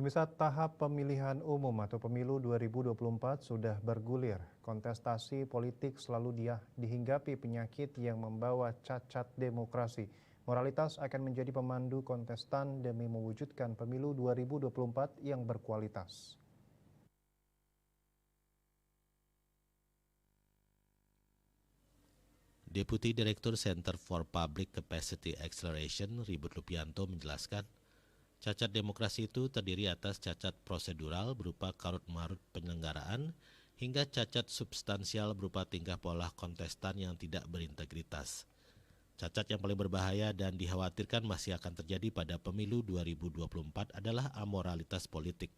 Pemirsa, tahap pemilihan umum atau pemilu 2024 sudah bergulir. Kontestasi politik selalu dihinggapi penyakit yang membawa cacat demokrasi. Moralitas akan menjadi pemandu kontestan demi mewujudkan pemilu 2024 yang berkualitas. Deputi Direktur Center for Public Capacity Acceleration, Ribut Lupianto, menjelaskan, cacat demokrasi itu terdiri atas cacat prosedural berupa karut-marut penyelenggaraan hingga cacat substansial berupa tingkah pola kontestan yang tidak berintegritas. Cacat yang paling berbahaya dan dikhawatirkan masih akan terjadi pada pemilu 2024 adalah amoralitas politik.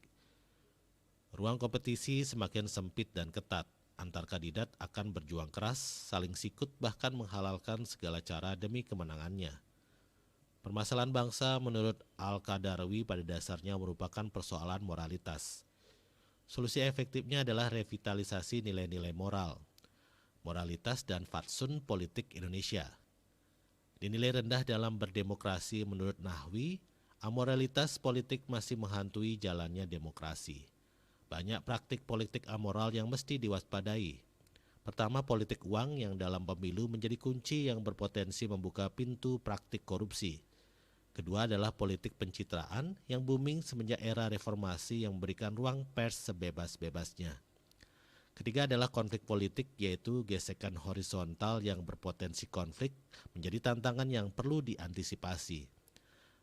Ruang kompetisi semakin sempit dan ketat. Antar kandidat akan berjuang keras, saling sikut bahkan menghalalkan segala cara demi kemenangannya. Permasalahan bangsa menurut Al-Qadarwi pada dasarnya merupakan persoalan moralitas. Solusi efektifnya adalah revitalisasi nilai-nilai moral, moralitas dan fatsun politik Indonesia. Dinilai rendah dalam berdemokrasi menurut Nahwi, amoralitas politik masih menghantui jalannya demokrasi. Banyak praktik politik amoral yang mesti diwaspadai. Pertama, politik uang yang dalam pemilu menjadi kunci yang berpotensi membuka pintu praktik korupsi. Kedua adalah politik pencitraan yang booming semenjak era reformasi yang memberikan ruang pers sebebas-bebasnya. Ketiga adalah konflik politik, yaitu gesekan horizontal yang berpotensi konflik menjadi tantangan yang perlu diantisipasi.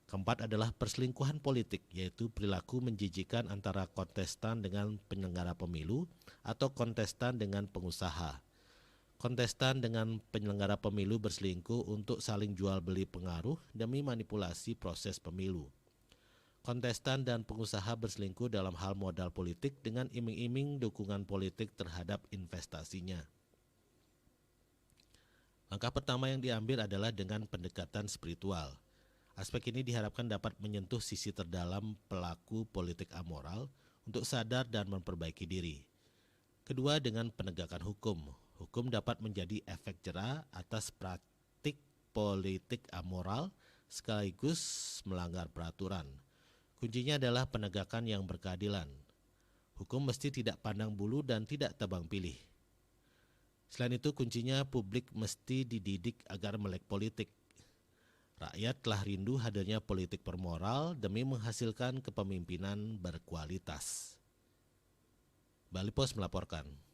Keempat adalah perselingkuhan politik, yaitu perilaku menjijikan antara kontestan dengan penyelenggara pemilu atau kontestan dengan pengusaha. Kontestan dengan penyelenggara pemilu berselingkuh untuk saling jual beli pengaruh demi manipulasi proses pemilu. Kontestan dan pengusaha berselingkuh dalam hal modal politik dengan iming-iming dukungan politik terhadap investasinya. Langkah pertama yang diambil adalah dengan pendekatan spiritual. Aspek ini diharapkan dapat menyentuh sisi terdalam pelaku politik amoral untuk sadar dan memperbaiki diri. Kedua, dengan penegakan hukum. Hukum dapat menjadi efek jera atas praktik politik amoral sekaligus melanggar peraturan. Kuncinya adalah penegakan yang berkeadilan. Hukum mesti tidak pandang bulu dan tidak tebang pilih. Selain itu, kuncinya publik mesti dididik agar melek politik. Rakyat telah rindu hadirnya politik bermoral demi menghasilkan kepemimpinan berkualitas. Bali Pos melaporkan.